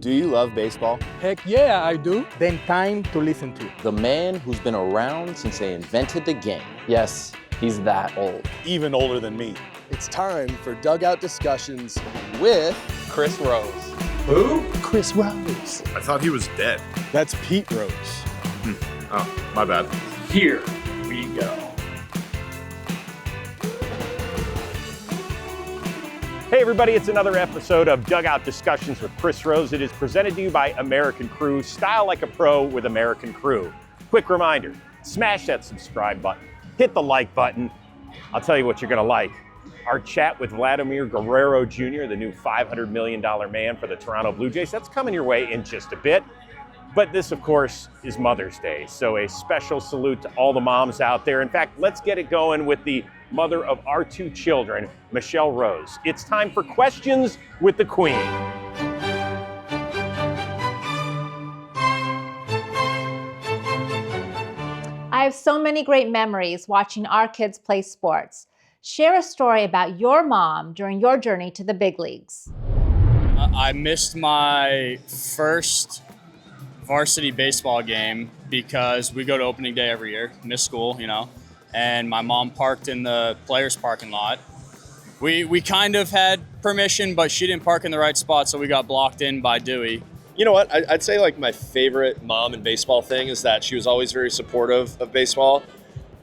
Do you love baseball? Heck yeah, I do. Then time to listen to The man who's been around since they invented the game. Yes, he's that old. Even older than me. It's time for Dugout Discussions with Chris Rose. who? Chris Rose. I thought he was dead. That's Pete Rose. Oh, my bad. Here we go. Hey everybody, it's another episode of Dugout Discussions with Chris Rose. It is presented to you by American Crew, style like a pro with American Crew. Quick reminder, smash that subscribe button, hit the like button. I'll tell you what you're gonna like. Our chat with Vladimir Guerrero Jr., the new $500 million man for the Toronto Blue Jays, that's coming your way in just a bit. But this, of course, is Mother's Day, so a special salute to all the moms out there. In fact, let's get it going with the mother of our two children, Michelle Rose. It's time for Questions with the Queen. I have so many great memories watching our kids play sports. Share a story about your mom during your journey to the big leagues. I missed my first varsity baseball game because we go to opening day every year, miss school, and my mom parked in the players' parking lot. We kind of had permission, but she didn't park in the right spot, so we got blocked in by Dewey. You know what? I'd say like my favorite mom and baseball thing is that she was always very supportive of baseball,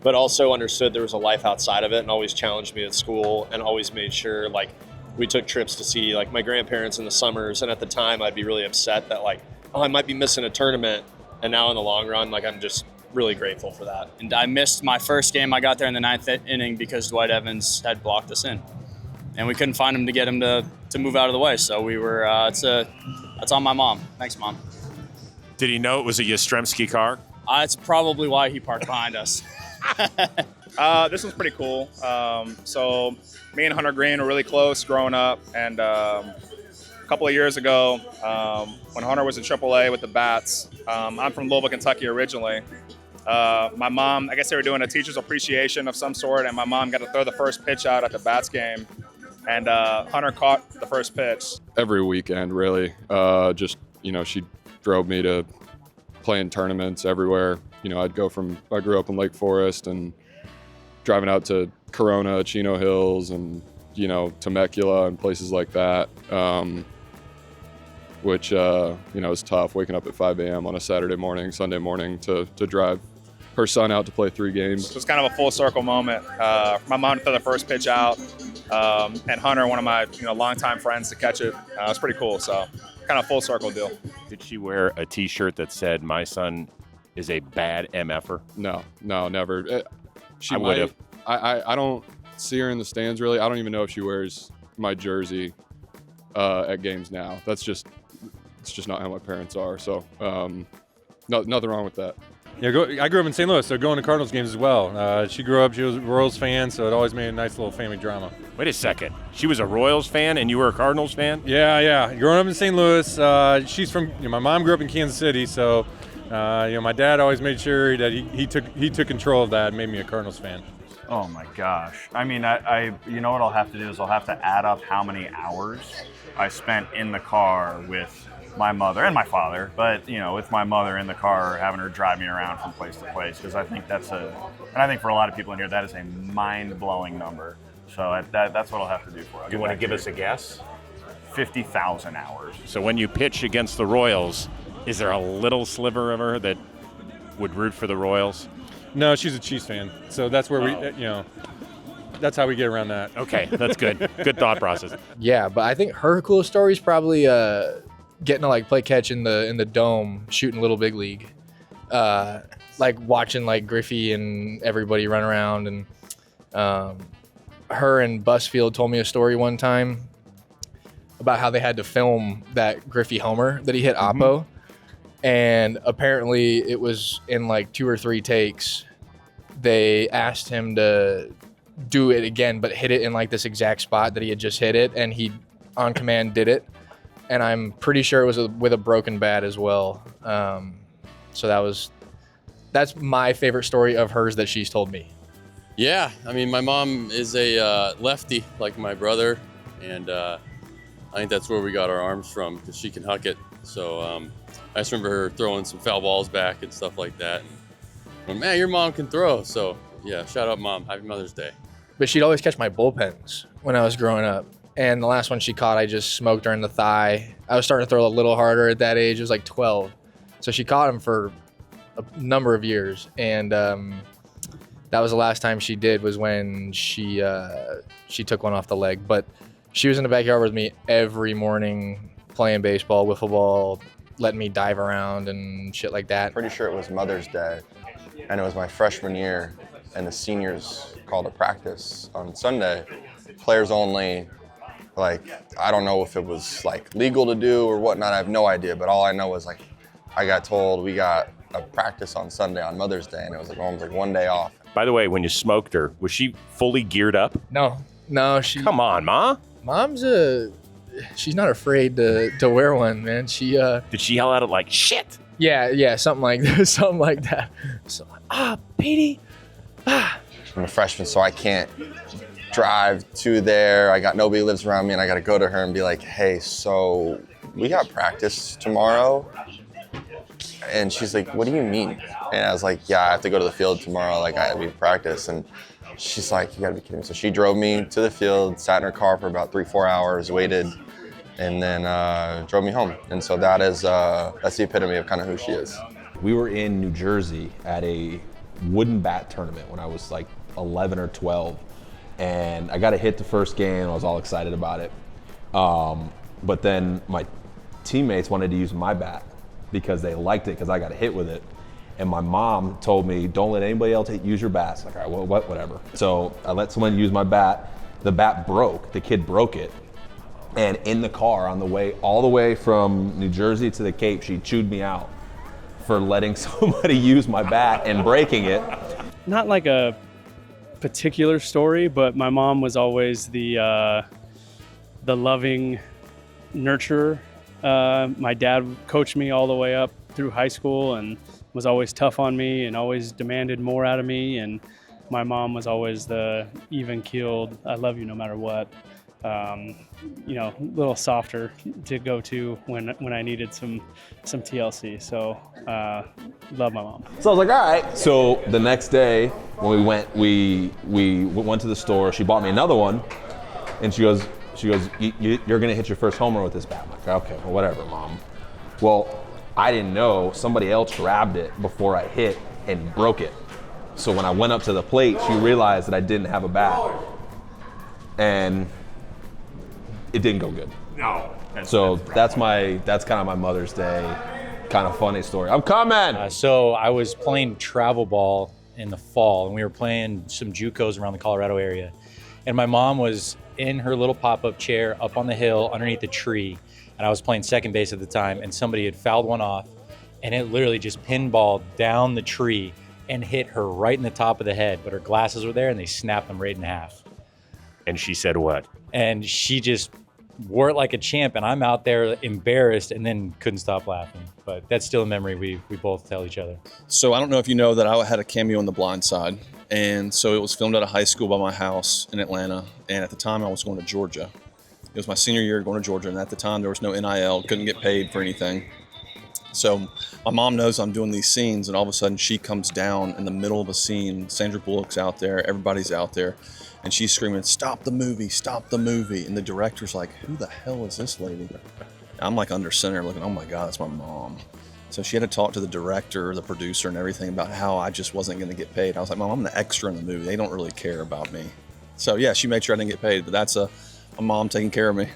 but also understood there was a life outside of it and always challenged me at school and always made sure like we took trips to see like my grandparents in the summers. And at the time I'd be really upset that like, oh, I might be missing a tournament. And now in the long run, like I'm just really grateful for that. And I missed my first game. I got there in the ninth inning because Dwight Evans had blocked us in. And we couldn't find him to get him to move out of the way. So we were, that's on my mom. Thanks, Mom. Did he know it was a Yastrzemski car? It's probably why he parked behind us. This one's pretty cool. So me and Hunter Green were really close growing up. And a couple of years ago, when Hunter was in AAA with the Bats, I'm from Louisville, Kentucky originally. My mom, I guess they were doing a teacher's appreciation of some sort, and my mom got to throw the first pitch out at the Bats game. And Hunter caught the first pitch. Every weekend, really. She drove me to play in tournaments everywhere. I grew up in Lake Forest and driving out to Corona, Chino Hills, and, Temecula and places like that, which, is tough, waking up at 5 a.m. on a Saturday morning, Sunday morning to drive her son out to play 3 games. It was kind of a full circle moment. My mom threw the first pitch out, and Hunter, one of my longtime friends, to catch it. It was pretty cool, so kind of full circle deal. Did she wear a T-shirt that said, "My son is a bad MFer"? No, never. She I would have. I don't see her in the stands, really. I don't even know if she wears my jersey at games now. It's just not how my parents are, so nothing wrong with that. Yeah, I grew up in St. Louis, so going to Cardinals games as well. She grew up, she was a Royals fan, so it always made a nice little family drama. Wait a second. She was a Royals fan and you were a Cardinals fan? Yeah. Growing up in St. Louis, she's from, my mom grew up in Kansas City, so, my dad always made sure that he took control of that and made me a Cardinals fan. Oh my gosh. I mean, I you know what I'll have to do is I'll have to add up how many hours I spent in the car with my mother and my father, but with my mother in the car, having her drive me around from place to place, because I think and I think for a lot of people in here, that is a mind-blowing number. So that's what I'll have to do for it. Do you want to give us a guess? 50,000 hours. So when you pitch against the Royals, is there a little sliver of her that would root for the Royals? No, she's a Chiefs fan, so that's where that's how we get around that. Okay, that's good. Good thought process. Yeah, but I think her coolest story is probably getting to play catch in the dome, shooting Little Big League, watching Griffey and everybody run around. And her and Busfield told me a story one time about how they had to film that Griffey homer that he hit Oppo. And apparently it was in 2 or 3 takes. They asked him to do it again, but hit it in this exact spot that he had just hit it. And he, on command, did it. And I'm pretty sure it was with a broken bat as well. So that's my favorite story of hers that she's told me. Yeah, I mean, my mom is a lefty like my brother, and I think that's where we got our arms from, because she can huck it So I just remember her throwing some foul balls back and stuff like that. And, man, your mom can throw. So yeah, shout out Mom. Happy Mother's Day. But she'd always catch my bullpens when I was growing up. And the last one she caught, I just smoked her in the thigh. I was starting to throw a little harder at that age. It was like 12. So she caught him for a number of years. And that was the last time she did, was when she took one off the leg. But she was in the backyard with me every morning playing baseball, wiffle ball, letting me dive around and shit like that. Pretty sure it was Mother's Day, and it was my freshman year, and the seniors called a practice on Sunday. Players only. Like, I don't know if it was like legal to do or whatnot, I have no idea, but all I know is like, I got told we got a practice on Sunday on Mother's Day, and it was like almost like 1 day off. By the way, when you smoked her, was she fully geared up? No, she. Come on, Ma. Mom's she's not afraid to wear one, man. She Did she yell at it like shit? Yeah, something like that. Something like that. So, Petey, I'm a freshman, so I can't drive to there. I got nobody lives around me, and I got to go to her and be like, hey, so we got practice tomorrow? And she's like, what do you mean? And I was like, yeah, I have to go to the field tomorrow. Like, I have to practice. And she's like, you gotta be kidding me. So she drove me to the field, sat in her car for about 3-4 hours, waited, and then drove me home. And so that's the epitome of kind of who she is. We were in New Jersey at a wooden bat tournament when I was like 11 or 12. And I got a hit the first game. I was all excited about it. But then my teammates wanted to use my bat because they liked it because I got a hit with it. And my mom told me, don't let anybody else use your bats. Like, all right, well, whatever. So I let someone use my bat. The bat broke. The kid broke it. And in the car on the way, all the way from New Jersey to the Cape, she chewed me out for letting somebody use my bat and breaking it. Not like a particular story, but my mom was always the loving nurturer. My dad coached me all the way up through high school and was always tough on me and always demanded more out of me. And my mom was always the even-keeled, I love you no matter what. A little softer to go to when I needed some TLC. So love my mom. So I was like, all right. So the next day when we went to the store, she bought me another one, and she goes, you're gonna hit your first homer with this bat. I'm like, okay, well, whatever, Mom. Well, I didn't know somebody else grabbed it before I hit and broke it. So when I went up to the plate, she realized that I didn't have a bat, and it didn't go good. No. That's kind of my Mother's Day kind of funny story. I'm coming. So I was playing travel ball in the fall, and we were playing some JUCOs around the Colorado area. And my mom was in her little pop-up chair up on the hill underneath the tree, and I was playing second base at the time, and somebody had fouled one off, and it literally just pinballed down the tree and hit her right in the top of the head. But her glasses were there, and they snapped them right in half. And she said what? And she just wore it like a champ, and I'm out there embarrassed and then couldn't stop laughing. But that's still a memory we both tell each other. So I don't know if you know that I had a cameo in The Blind Side. And so it was filmed at a high school by my house in Atlanta. And at the time I was going to Georgia. It was my senior year going to Georgia. And at the time there was no NIL, couldn't get paid for anything. So my mom knows I'm doing these scenes, and all of a sudden she comes down in the middle of a scene. Sandra Bullock's out there, everybody's out there. And she's screaming, stop the movie, stop the movie. And the director's like, who the hell is this lady? I'm like under center looking, oh my God, that's my mom. So she had to talk to the director, the producer, and everything about how I just wasn't going to get paid. I was like, Mom, I'm the extra in the movie. They don't really care about me. So yeah, she made sure I didn't get paid, but that's a mom taking care of me.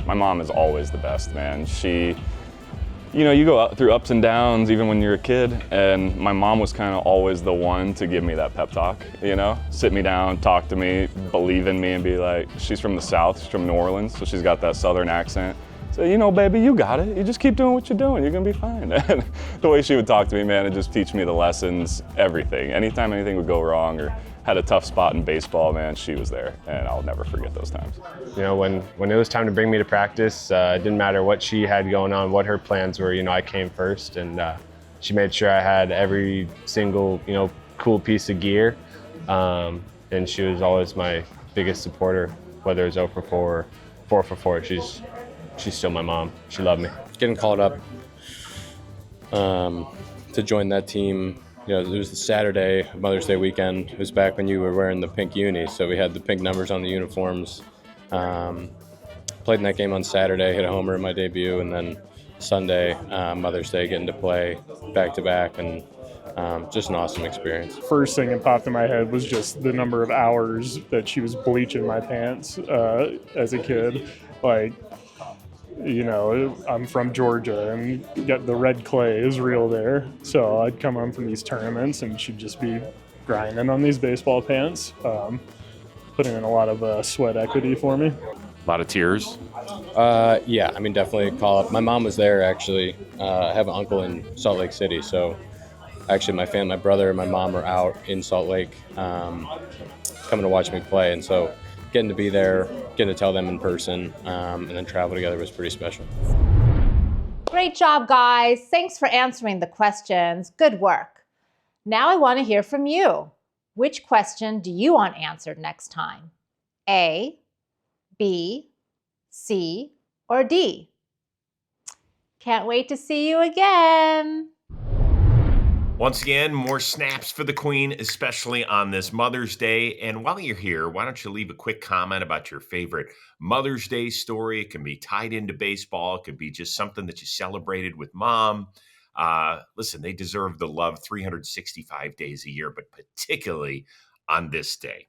My mom is always the best, man. She, you go through ups and downs even when you're a kid, and my mom was kind of always the one to give me that pep talk, sit me down, talk to me, believe in me, and be like, she's from the South, she's from New Orleans, so she's got that Southern accent. So, baby, you got it. You just keep doing what you're doing. You're gonna be fine. And the way she would talk to me, man, it just teach me the lessons, everything. Anytime anything would go wrong or had a tough spot in baseball, man, she was there, and I'll never forget those times. When it was time to bring me to practice, it didn't matter what she had going on, what her plans were, I came first, and she made sure I had every single, cool piece of gear, and she was always my biggest supporter, whether it was 0 for 4 or 4 for 4. she's still my mom. She loved me. Getting called up to join that team, it was the Saturday, Mother's Day weekend. It was back when you were wearing the pink uni, so we had the pink numbers on the uniforms. Played in that game on Saturday, hit a homer in my debut, and then Sunday, Mother's Day, getting to play back-to-back, and just an awesome experience. First thing that popped in my head was just the number of hours that she was bleaching my pants as a kid. Like, I'm from Georgia, and the red clay is real there. So I'd come home from these tournaments, and she'd just be grinding on these baseball pants, putting in a lot of sweat equity for me. A lot of tears? Yeah, definitely call up. My mom was there, actually. I have an uncle in Salt Lake City, so actually my brother and my mom are out in Salt Lake coming to watch me play, and so getting to be there, getting to tell them in person, and then travel together was pretty special. Great job, guys. Thanks for answering the questions. Good work. Now I want to hear from you. Which question do you want answered next time? A, B, C, or D? Can't wait to see you again. Once again, more snaps for the Queen, especially on this Mother's Day. And while you're here, why don't you leave a quick comment about your favorite Mother's Day story? It can be tied into baseball. It could be just something that you celebrated with mom. Listen, they deserve the love 365 days a year, but particularly on this day.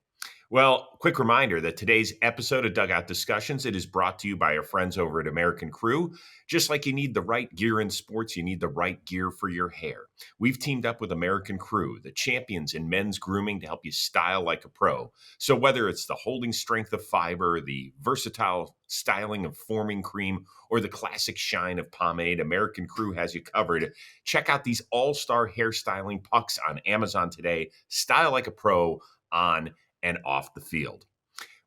Well, quick reminder that today's episode of Dugout Discussions, it is brought to you by our friends over at American Crew. Just like you need the right gear in sports, you need the right gear for your hair. We've teamed up with American Crew, the champions in men's grooming, to help you style like a pro. So whether it's the holding strength of fiber, the versatile styling of forming cream, or the classic shine of pomade, American Crew has you covered. Check out these all-star hairstyling pucks on Amazon today. Style like a pro on and off the field.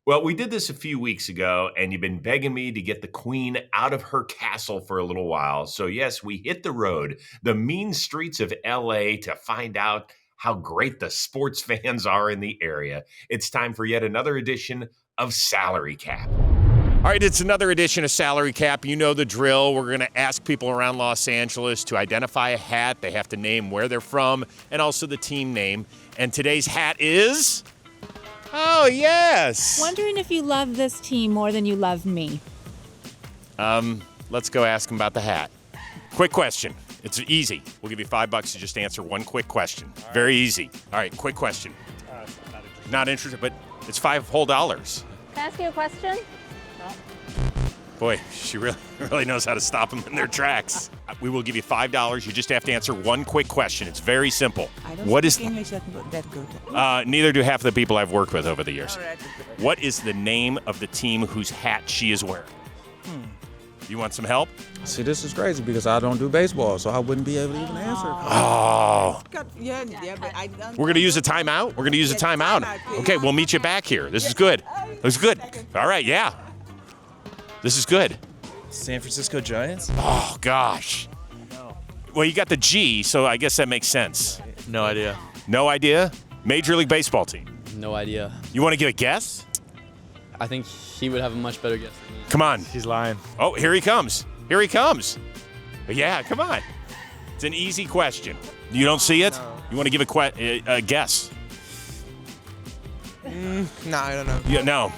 Well, we did this a few weeks ago, and you've been begging me to get the Queen out of her castle for a little while. So yes, we hit the road, the mean streets of LA, to find out how great the sports fans are in the area. It's time for yet another edition of Salary Cap. All right, it's another edition of Salary Cap. You know the drill. We're going to ask people around Los Angeles to identify a hat. They have to name where they're from and also the team name. And today's hat is... Oh, yes. Wondering if you love this team more than you love me. Let's go ask him about the hat. Quick question. It's easy. We'll give you $5 to just answer one quick question. Very easy. All right, quick question. Not interested, but it's $5 whole. Can I ask you a question? Boy, she really knows how to stop them in their tracks. We will give you $5. You just have to answer one quick question. It's very simple. I don't speak English that good. Neither do half the people I've worked with over the years. Right. What is the name of the team whose hat she is wearing? You want some help? See, this is crazy because I don't do baseball, so I wouldn't be able to even answer. Oh. Yeah, but I don't. We're going to use a timeout? We're going to use a timeout. Okay, we'll meet you back here. This is good. This is good. All right, yeah. This is good. San Francisco Giants? Oh, gosh. Well, you got the G, so I guess that makes sense. No idea. No idea? Major League Baseball team? No idea. You want to give a guess? I think he would have a much better guess than me. Come on. He's lying. Oh, here he comes. Here he comes. Yeah, come on. It's an easy question. You don't see it? No. You want to give a guess? No, I don't know. Yeah, no.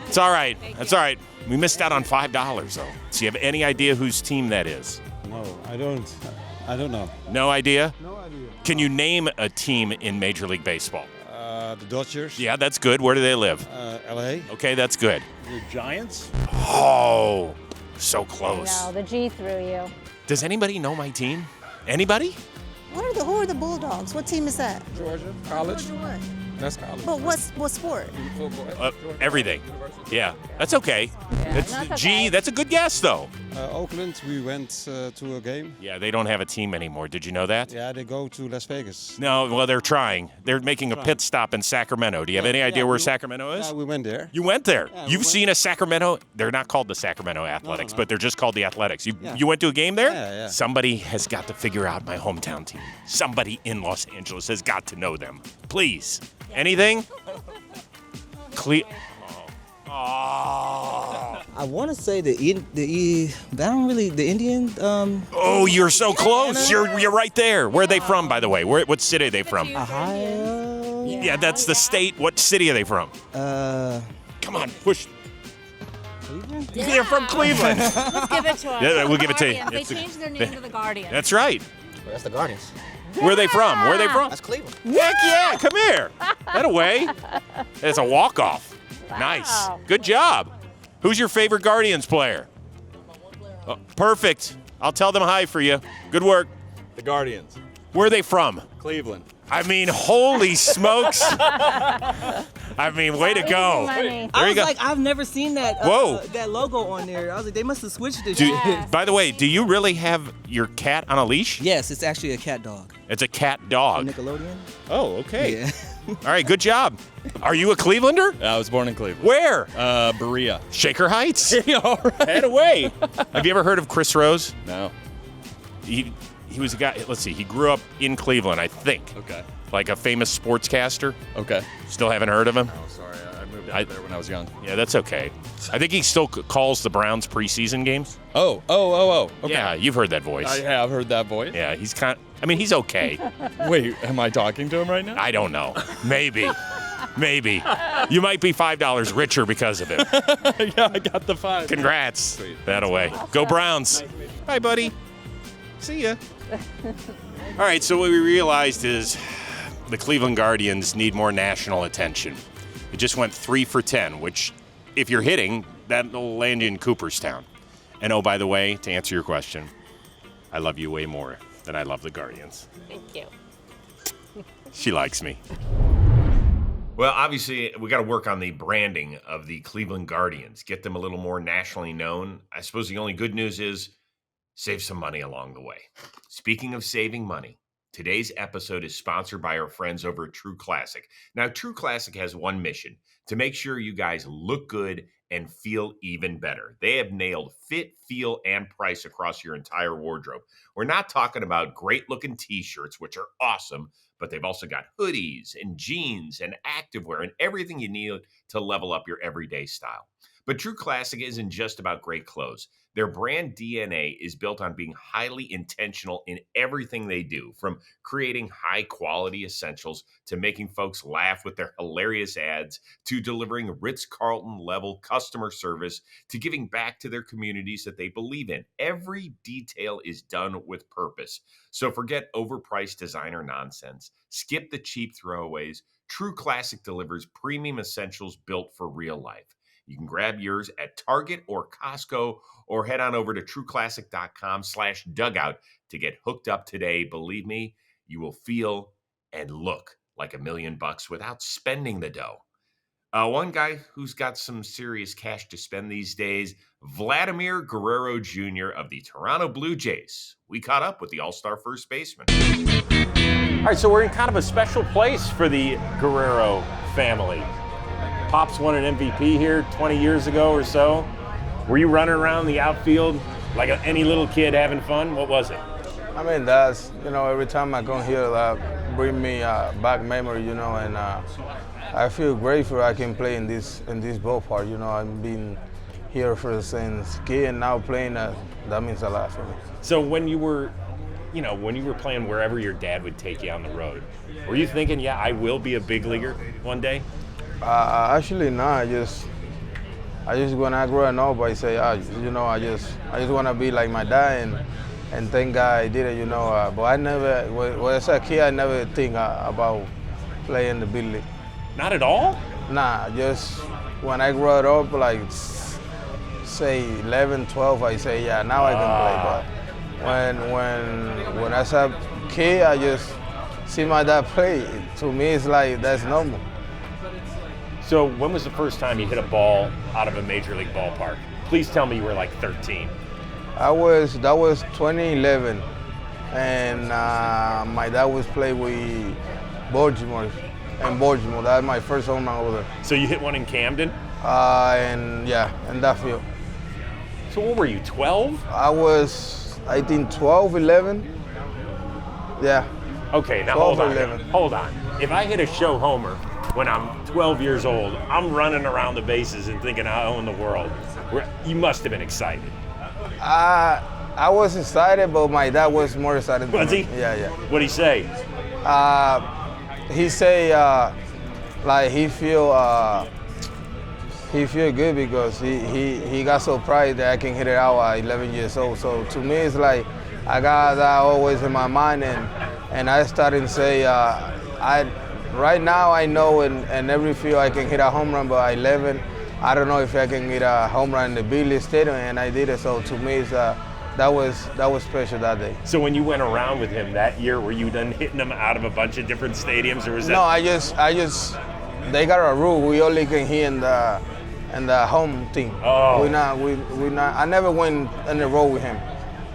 It's all right. That's all right. We missed out on $5, though. So you have any idea whose team that is? No, I don't. I don't know. No idea? No idea. Can you name a team in Major League Baseball? The Dodgers. Yeah, that's good. Where do they live? L.A. Okay, that's good. The Giants. Oh, so close. No, the G threw you. Does anybody know my team? Anybody? Who are the Bulldogs? What team is that? Georgia College. Georgia what? That's college. But what sport? Everything. Yeah, that's okay. That's G. That's a good guess, though. Oakland, we went to a game. Yeah, they don't have a team anymore. Did you know that? Yeah, they go to Las Vegas. No, well, they're trying. They're making a pit stop in Sacramento. Do you have any idea where Sacramento is? Yeah, we went there. You went there. Yeah, You've seen a Sacramento. They're not called the Sacramento Athletics, but they're just called the Athletics. You went to a game there? Yeah. Somebody has got to figure out my hometown team. Somebody in Los Angeles has got to know them. Please. Anything? I want to say the Indian. Oh, you're so close. You're right there. Where are they from, by the way? What city are they from? Ohio. Yeah, that's the state. What city are they from? Come on, push. Cleveland? They're from Cleveland. Let's give it to them. Yeah, we'll give it to you. Guardians. They changed their name to the Guardians. That's right. Well, that's the Guardians. Where are they from? Where are they from? That's Cleveland. Heck yeah, come here. That away. It's a walk-off. Nice. Good job. Who's your favorite Guardians player? Oh, perfect. I'll tell them hi for you. Good work. The Guardians. Where are they from? Cleveland. I mean, holy smokes. I mean, way to go. I There you was go. like, I've never seen that Whoa. that logo on there. I was like, they must have switched it. By the way, do you really have your cat on a leash? Yes, it's actually a cat dog. It's a cat dog. Nickelodeon. Oh, okay. Yeah. All right, good job. Are you a Clevelander? I was born in Cleveland. Where? Berea. Shaker Heights? All right. Head away. Have you ever heard of Chris Rose? No. He was a guy, let's see, he grew up in Cleveland, I think. Okay. Like a famous sportscaster. Okay. Still haven't heard of him? Oh, sorry. I moved out there when I was young. Yeah, that's okay. I think he still calls the Browns preseason games. Oh. Okay. Yeah, you've heard that voice. I have heard that voice. Yeah, he's he's okay. Wait, am I talking to him right now? I don't know. Maybe. Maybe. You might be $5 richer because of it. Yeah, I got the 5. Congrats. Sweet. That away. Go Browns. Bye, buddy. See ya. All right, so what we realized is the Cleveland Guardians need more national attention. It just went 3 for 10, which, if you're hitting, that'll land you in Cooperstown. And oh, by the way, to answer your question, I love you way more than I love the Guardians. Thank you. She likes me. Well, obviously, we got to work on the branding of the Cleveland Guardians, get them a little more nationally known. I suppose the only good news is save some money along the way. Speaking of saving money, today's episode is sponsored by our friends over at True Classic. Now, True Classic has one mission: to make sure you guys look good and feel even better. They have nailed fit, feel, and price across your entire wardrobe. We're not talking about great-looking t-shirts, which are awesome, but they've also got hoodies and jeans and activewear and everything you need to level up your everyday style. But True Classic isn't just about great clothes. Their brand DNA is built on being highly intentional in everything they do, from creating high-quality essentials to making folks laugh with their hilarious ads, to delivering Ritz-Carlton-level customer service, to giving back to their communities that they believe in. Every detail is done with purpose. So forget overpriced designer nonsense. Skip the cheap throwaways. True Classic delivers premium essentials built for real life. You can grab yours at Target or Costco, or head on over to trueclassic.com/dugout to get hooked up today. Believe me, you will feel and look like $1 million without spending the dough. One guy who's got some serious cash to spend these days, Vladimir Guerrero Jr. of the Toronto Blue Jays. We caught up with the all-star first baseman. All right, so we're in kind of a special place for the Guerrero family. Pops won an MVP here 20 years ago or so. Were you running around the outfield like any little kid having fun? What was it? I mean, that's, every time I come here, that bring me back memory, and I feel grateful I can play in this ballpark. I've been here since kid, and now playing, that means a lot for me. So when you were playing wherever your dad would take you on the road, were you thinking, yeah, I will be a big leaguer one day? Actually, no. I just when I grow up, I say, I just want to be like my dad, and thank God I did it, But I never, when I was a kid, I never think about playing the big league. Not at all? Nah, just when I grew up, like say 11, 12, I say, yeah, now I can play. But when I was a kid, I just see my dad play. To me, it's like that's normal. So when was the first time you hit a ball out of a major league ballpark? Please tell me you were like 13. That was 2011, and my dad was playing with Baltimore. That was my first home run over there. So you hit one in Camden? In that field. So what were you, 12? I was, I think 12, 11. Yeah. Okay, now 12 hold on. or 11. Hold on. If I hit a show homer when I'm 12 years old, I'm running around the bases and thinking I own the world. You must have been excited. I was excited, but my dad was more excited. Was he? Yeah. What'd he say? He say like he feel good because he got surprised that I can hit it out at 11 years old. So to me, it's like I got that always in my mind, and I started to say right now I know in every field I can hit a home run, but at 11 I don't know if I can hit a home run in the big league stadium, and I did it. So to me, it's that was special that day. So when you went around with him that year, were you then hitting him out of a bunch of different stadiums, or was that? No, I just they got a rule. We only can hit in the home team. Oh. We not. I never went in a row with him.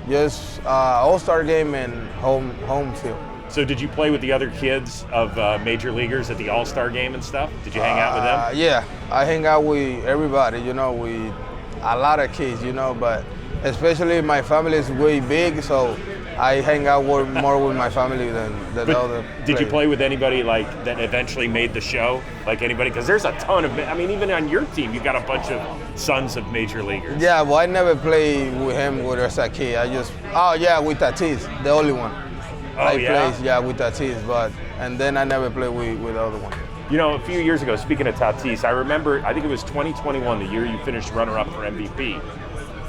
Just All-Star game and home field. So did you play with the other kids of major leaguers at the All-Star game and stuff? Did you hang out with them? Yeah, I hang out with everybody. You know, with a lot of kids. You know, but especially my family is way big, so I hang out more with my family than the other. Did you play with anybody like that eventually made the show? Like anybody? Because there's a ton of. I mean, even on your team, you got a bunch of sons of major leaguers. Yeah, well, I never played with him as a kid. With Tatis, the only one. I played with Tatis, and then I never played with the other one. You know, a few years ago, speaking of Tatis, I remember, I think it was 2021, the year you finished runner-up for MVP.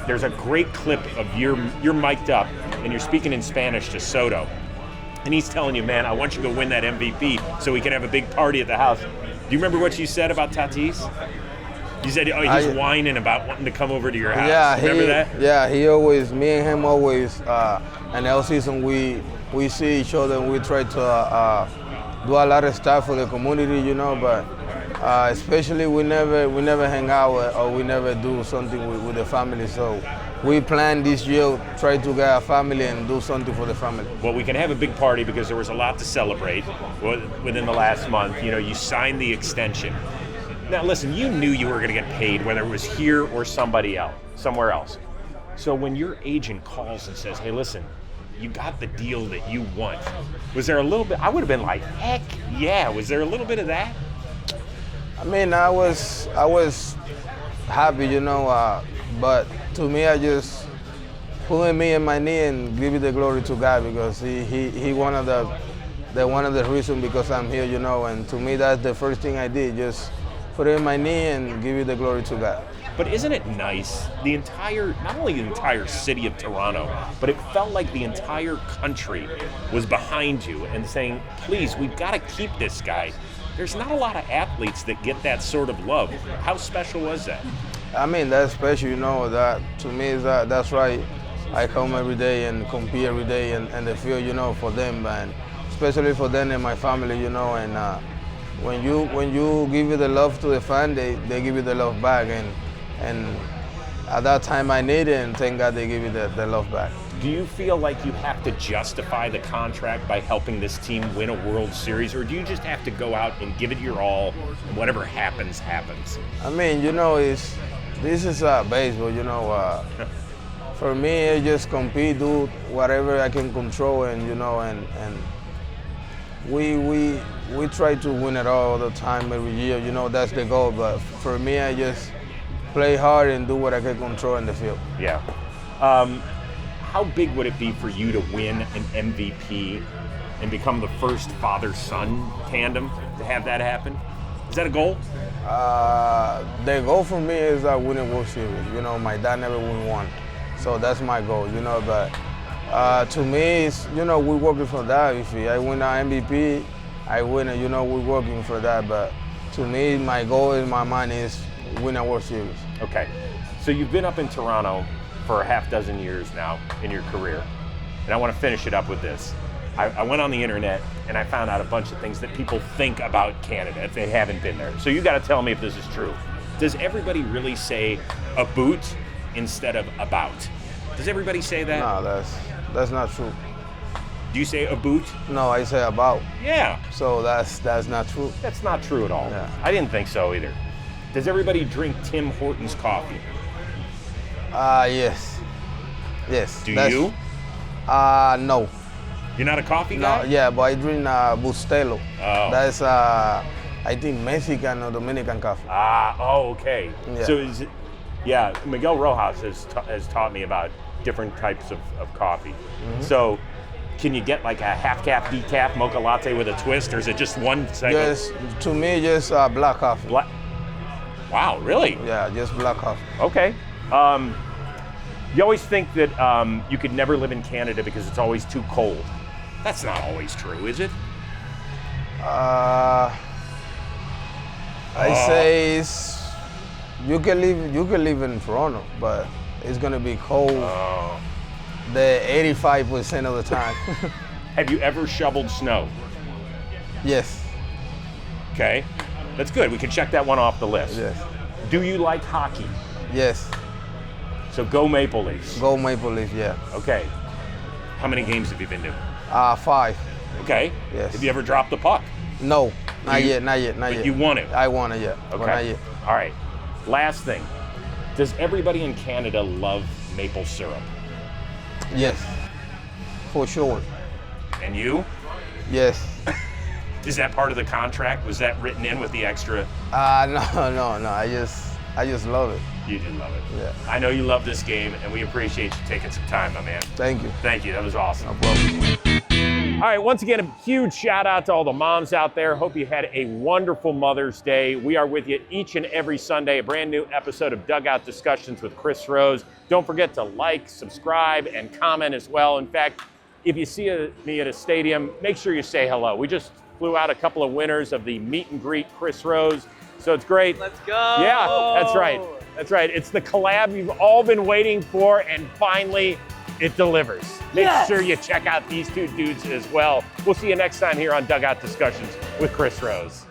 There's a great clip of you're mic'd up and you're speaking in Spanish to Soto. And he's telling you, man, I want you to go win that MVP so we can have a big party at the house. Do you remember what you said about Tatis? You said he's whining about wanting to come over to your house. Yeah, remember that? Yeah, me and him always, in the season we see each other and we try to do a lot of stuff for the community, you know, but especially we never hang out or we never do something with the family. So we plan this year, try to get a family and do something for the family. Well, we can have a big party because there was a lot to celebrate within the last month. You know, you signed the extension. Now, listen, you knew you were going to get paid, whether it was here or somewhere else. So when your agent calls and says, hey, listen, you got the deal that you want, was there a little bit, I would have been like, heck yeah, was there a little bit of that? I mean, I was happy, you know, but to me, I just putting me in my knee and give the glory to God because he one of the reasons because I'm here, you know, and to me that's the first thing I did, just put it in my knee and give the glory to God. But isn't it nice, not only the entire city of Toronto, but it felt like the entire country was behind you and saying, please, we've got to keep this guy. There's not a lot of athletes that get that sort of love. How special was that? I mean, that's special, you know, that to me that's right. I come every day and compete every day and the field, you know, for them, and especially for them and my family, you know, and when you give you the love to the fan, they give you the love back, and at that time I need it, and thank God they give you the love back. Do you feel like you have to justify the contract by helping this team win a World Series, or do you just have to go out and give it your all, and whatever happens, happens? I mean, you know, this is baseball, you know. For me, I just compete, do whatever I can control, and you know, and we try to win it all the time, every year. You know, that's the goal. But for me, I just play hard and do what I can control in the field. Yeah. How big would it be for you to win an MVP and become the first father-son tandem to have that happen? Is that a goal? The goal for me is win a World Series. You know, my dad never won one, so that's my goal. You know, but to me, it's, you know, we're working for that. If I win an MVP, I win it. You know, we're working for that. But to me, my goal in my mind is win a World Series. Okay, so you've been up in Toronto for a half dozen years now in your career, and I want to finish it up with this. I went on the internet and I found out a bunch of things that people think about Canada if they haven't been there. So you got to tell me if this is true. Does everybody really say a boot instead of about? Does everybody say that? No, that's not true. Do you say a boot? No, I say about. Yeah. So that's not true. That's not true at all. Yeah. I didn't think so either. Does everybody drink Tim Hortons coffee? Yes. Yes. Do you? No. You're not a coffee guy? No, yeah, but I drink Bustelo. Oh. That's I think Mexican or Dominican coffee. Okay. Yeah. So is it, yeah, Miguel Rojas has taught me about different types of coffee. Mm-hmm. So can you get like a half cap, decaf mocha latte with a twist, or is it just one segment? Just, to me, just black coffee. Wow, really? Yeah, just black coffee. Okay. You always think that you could never live in Canada because it's always too cold. That's not always true, is it? I say you can live in Toronto, but it's gonna be cold the 85% of the time. Have you ever shoveled snow? Yes. Okay, that's good. We can check that one off the list. Yes. Do you like hockey? Yes. So go Maple Leafs. Go Maple Leafs, yeah. Okay. How many games have you been to? 5. Okay. Yes. Have you ever dropped the puck? No, not yet. But you won it. I won it, yeah. Okay. But not yet. All right. Last thing. Does everybody in Canada love maple syrup? Yes, for sure. And you? Yes. Is that part of the contract? Was that written in with the extra? No. I just love it. You do love it. Yeah. I know you love this game, and we appreciate you taking some time, my man. Thank you. Thank you. That was awesome. No problem. All right, once again, a huge shout out to all the moms out there. Hope you had a wonderful Mother's Day. We are with you each and every Sunday, a brand new episode of Dugout Discussions with Chris Rose. Don't forget to like, subscribe, and comment as well. In fact, if you see me at a stadium, make sure you say hello. We just flew out a couple of winners of the meet and greet Chris Rose, so it's great. Let's go. Yeah, that's right. That's right. It's the collab you've all been waiting for, and finally, it delivers. Make sure you check out these two dudes as well. We'll see you next time here on Dugout Discussions with Chris Rose.